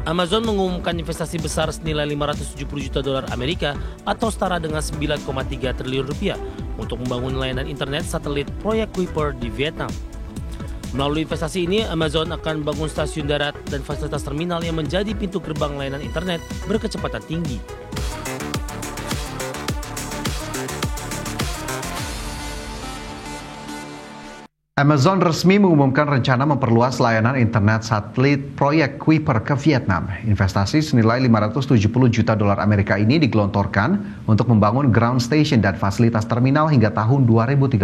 Amazon mengumumkan investasi besar senilai 570 juta dolar Amerika atau setara dengan 9,3 triliun rupiah untuk membangun layanan internet satelit proyek Kuiper di Vietnam. Melalui investasi ini, Amazon akan membangun stasiun darat dan fasilitas terminal yang menjadi pintu gerbang layanan internet berkecepatan tinggi. Amazon resmi mengumumkan rencana memperluas layanan internet satelit proyek Kuiper ke Vietnam. Investasi senilai 570 juta dolar Amerika ini digelontorkan untuk membangun ground station dan fasilitas terminal hingga tahun 2030.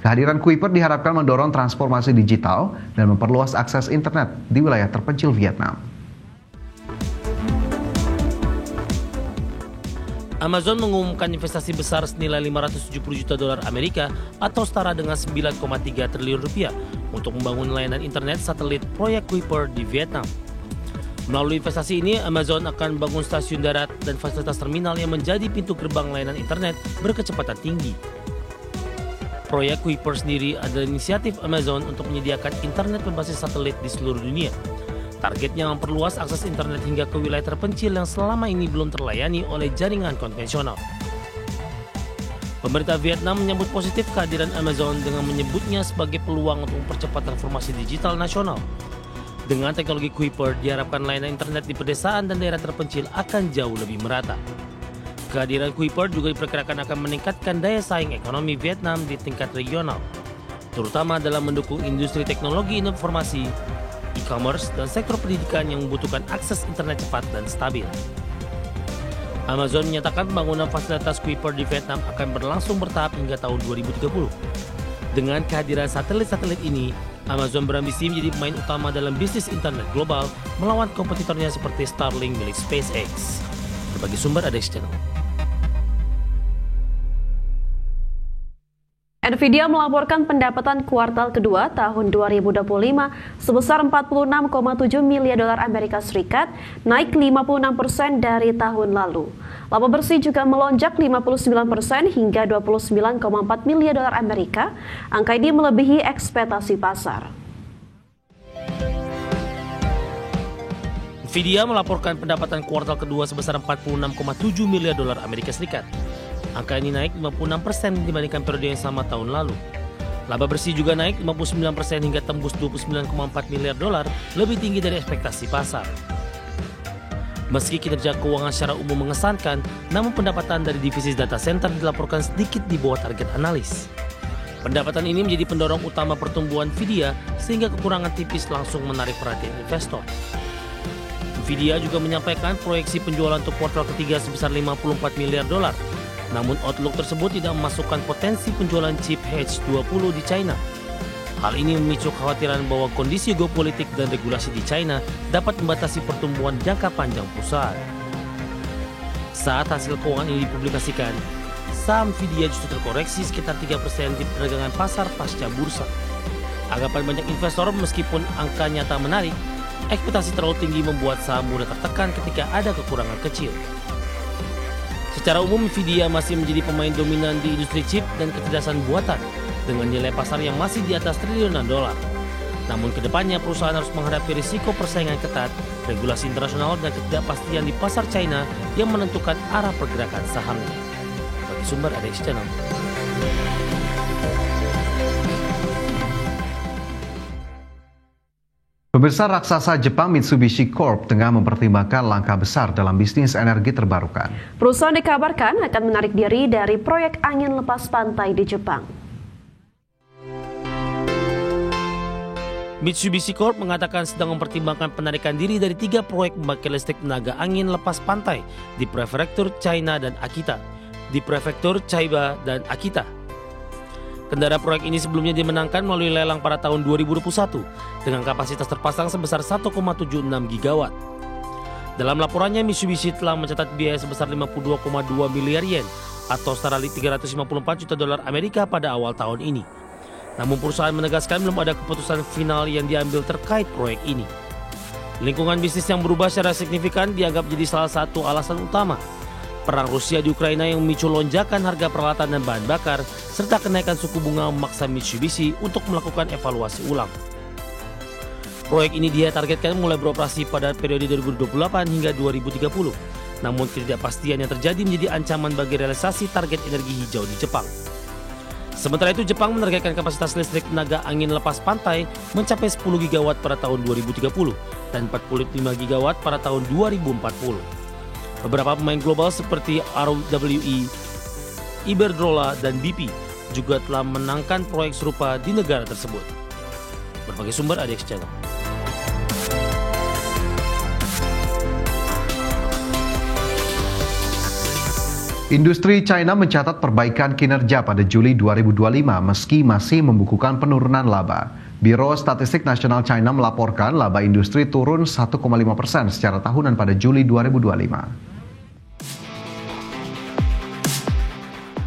Kehadiran Kuiper diharapkan mendorong transformasi digital dan memperluas akses internet di wilayah terpencil Vietnam. Amazon mengumumkan investasi besar senilai 570 juta dolar Amerika atau setara dengan 9,3 triliun rupiah untuk membangun layanan internet satelit proyek Kuiper di Vietnam. Melalui investasi ini, Amazon akan membangun stasiun darat dan fasilitas terminal yang menjadi pintu gerbang layanan internet berkecepatan tinggi. Proyek Kuiper sendiri adalah inisiatif Amazon untuk menyediakan internet berbasis satelit di seluruh dunia. Targetnya memperluas akses internet hingga ke wilayah terpencil yang selama ini belum terlayani oleh jaringan konvensional. Pemerintah Vietnam menyambut positif kehadiran Amazon dengan menyebutnya sebagai peluang untuk mempercepat transformasi digital nasional. Dengan teknologi Kuiper, diharapkan layanan internet di pedesaan dan daerah terpencil akan jauh lebih merata. Kehadiran Kuiper juga diperkirakan akan meningkatkan daya saing ekonomi Vietnam di tingkat regional, terutama dalam mendukung industri teknologi informasi, e-commerce, dan sektor pendidikan yang membutuhkan akses internet cepat dan stabil. Amazon menyatakan pembangunan fasilitas Kuiper di Vietnam akan berlangsung bertahap hingga tahun 2030. Dengan kehadiran satelit-satelit ini, Amazon berambisi menjadi pemain utama dalam bisnis internet global melawan kompetitornya seperti Starlink milik SpaceX. Berbagai sumber ada di channel. Nvidia melaporkan pendapatan kuartal kedua tahun 2025 sebesar 46,7 miliar dolar Amerika Serikat, naik 56% dari tahun lalu. Laba bersih juga melonjak 59% hingga 29,4 miliar dolar Amerika. Angka ini melebihi ekspektasi pasar. Nvidia melaporkan pendapatan kuartal kedua sebesar 46,7 miliar dolar Amerika Serikat. Angka ini naik 56% dibandingkan periode yang sama tahun lalu. Laba bersih juga naik 59% hingga tembus 29,4 miliar dolar, lebih tinggi dari ekspektasi pasar. Meski kinerja keuangan secara umum mengesankan, namun pendapatan dari divisi data center dilaporkan sedikit di bawah target analis. Pendapatan ini menjadi pendorong utama pertumbuhan Nvidia, sehingga kekurangan tipis langsung menarik perhatian investor. Nvidia juga menyampaikan proyeksi penjualan untuk kuartal ketiga sebesar 54 miliar dolar. Namun outlook tersebut tidak memasukkan potensi penjualan chip H20 di China. Hal ini memicu kekhawatiran bahwa kondisi geopolitik dan regulasi di China dapat membatasi pertumbuhan jangka panjang perusahaan. Saat hasil keuangan ini dipublikasikan, saham Nvidia justru terkoreksi sekitar 3% di perdagangan pasar pasca bursa. Anggapan banyak investor meskipun angka nyata menarik, ekspektasi terlalu tinggi membuat saham mudah tertekan ketika ada kekurangan kecil. Secara umum, Nvidia masih menjadi pemain dominan di industri chip dan kecerdasan buatan dengan nilai pasar yang masih di atas triliunan dolar. Namun kedepannya perusahaan harus menghadapi risiko persaingan ketat, regulasi internasional, dan ketidakpastian di pasar China yang menentukan arah pergerakan sahamnya. Bagi sumber ada di channel. Pemirsa, raksasa Jepang Mitsubishi Corp tengah mempertimbangkan langkah besar dalam bisnis energi terbarukan. Perusahaan dikabarkan akan menarik diri dari proyek angin lepas pantai di Jepang. Mitsubishi Corp mengatakan sedang mempertimbangkan penarikan diri dari 3 proyek pembangkit listrik tenaga angin lepas pantai di Prefektur China dan Akita, di Prefektur Chiba dan Akita. Kendara proyek ini sebelumnya dimenangkan melalui lelang pada tahun 2021 dengan kapasitas terpasang sebesar 1,76 gigawatt. Dalam laporannya, Mitsubishi telah mencatat biaya sebesar 52,2 miliar yen atau setara 354 juta dolar Amerika pada awal tahun ini. Namun perusahaan menegaskan belum ada keputusan final yang diambil terkait proyek ini. Lingkungan bisnis yang berubah secara signifikan dianggap jadi salah satu alasan utama. Perang Rusia di Ukraina yang memicu lonjakan harga peralatan dan bahan bakar, serta kenaikan suku bunga memaksa Mitsubishi untuk melakukan evaluasi ulang. Proyek ini dia targetkan mulai beroperasi pada periode 2028 hingga 2030. Namun ketidakpastian yang terjadi menjadi ancaman bagi realisasi target energi hijau di Jepang. Sementara itu, Jepang menargetkan kapasitas listrik tenaga angin lepas pantai mencapai 10 gigawatt pada tahun 2030 dan 45 gigawatt pada tahun 2040. Beberapa pemain global seperti RWE, Iberdrola, dan BP juga telah menangkan proyek serupa di negara tersebut. Berbagai sumber ADX Channel. Industri China mencatat perbaikan kinerja pada Juli 2025 meski masih membukukan penurunan laba. Biro Statistik Nasional China melaporkan laba industri turun 1,5% secara tahunan pada Juli 2025.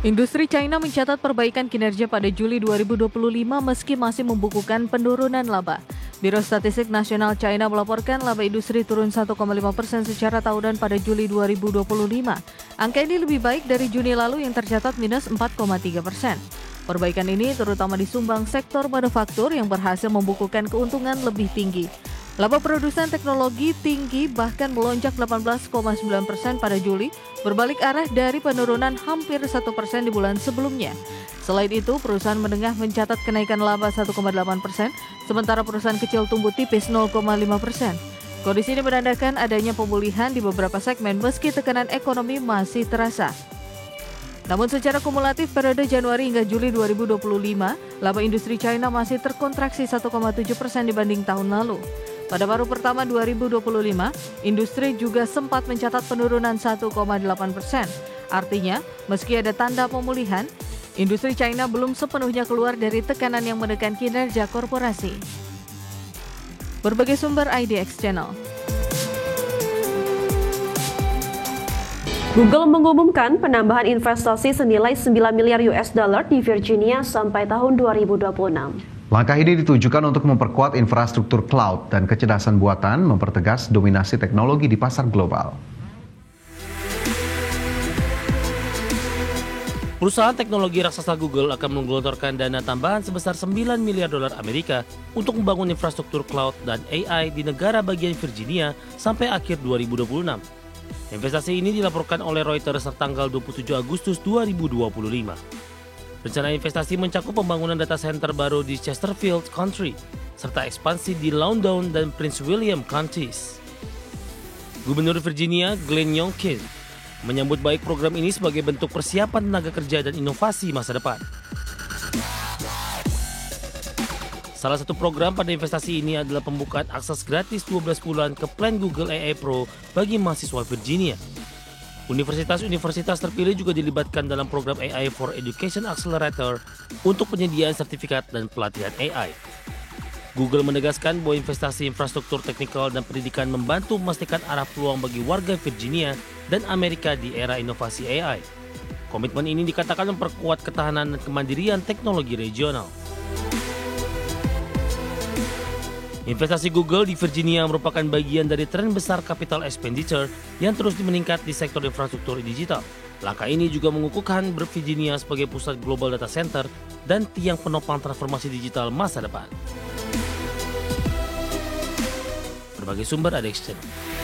Industri China mencatat perbaikan kinerja pada Juli 2025 meski masih membukukan penurunan laba. Biro Statistik Nasional China melaporkan laba industri turun 1,5% secara tahunan pada Juli 2025. Angka ini lebih baik dari Juni lalu yang tercatat minus 4,3%. Perbaikan ini terutama disumbang sektor manufaktur yang berhasil membukukan keuntungan lebih tinggi. Laba produsen teknologi tinggi bahkan melonjak 18,9% pada Juli, berbalik arah dari penurunan hampir 1% di bulan sebelumnya. Selain itu, perusahaan menengah mencatat kenaikan laba 1,8%, sementara perusahaan kecil tumbuh tipis 0,5%. Kondisi ini menandakan adanya pemulihan di beberapa segmen meski tekanan ekonomi masih terasa. Namun secara kumulatif periode Januari hingga Juli 2025, laba industri China masih terkontraksi 1,7% dibanding tahun lalu. Pada paruh pertama 2025, industri juga sempat mencatat penurunan 1,8%. Artinya, meski ada tanda pemulihan, industri China belum sepenuhnya keluar dari tekanan yang menekan kinerja korporasi. Berbagai sumber IDX Channel. Google mengumumkan penambahan investasi senilai 9 miliar US dollar di Virginia sampai tahun 2026. Langkah ini ditujukan untuk memperkuat infrastruktur cloud dan kecerdasan buatan, mempertegas dominasi teknologi di pasar global. Perusahaan teknologi raksasa Google akan menggelontorkan dana tambahan sebesar 9 miliar dolar Amerika untuk membangun infrastruktur cloud dan AI di negara bagian Virginia sampai akhir 2026. Investasi ini dilaporkan oleh Reuters tanggal 27 Agustus 2025. Rencana investasi mencakup pembangunan data center baru di Chesterfield County, serta ekspansi di Loudoun dan Prince William Counties. Gubernur Virginia, Glenn Youngkin, menyambut baik program ini sebagai bentuk persiapan tenaga kerja dan inovasi masa depan. Salah satu program pada investasi ini adalah pembukaan akses gratis 12 bulan ke plan Google AI Pro bagi mahasiswa Virginia. Universitas-universitas terpilih juga dilibatkan dalam program AI for Education Accelerator untuk penyediaan sertifikat dan pelatihan AI. Google menegaskan bahwa investasi infrastruktur teknikal dan pendidikan membantu memastikan arah peluang bagi warga Virginia dan Amerika di era inovasi AI. Komitmen ini dikatakan memperkuat ketahanan dan kemandirian teknologi regional. Investasi Google di Virginia merupakan bagian dari tren besar capital expenditure yang terus meningkat di sektor infrastruktur digital. Langkah ini juga mengukuhkan Virginia sebagai pusat global data center dan tiang penopang transformasi digital masa depan. Berbagai sumber ada Channel.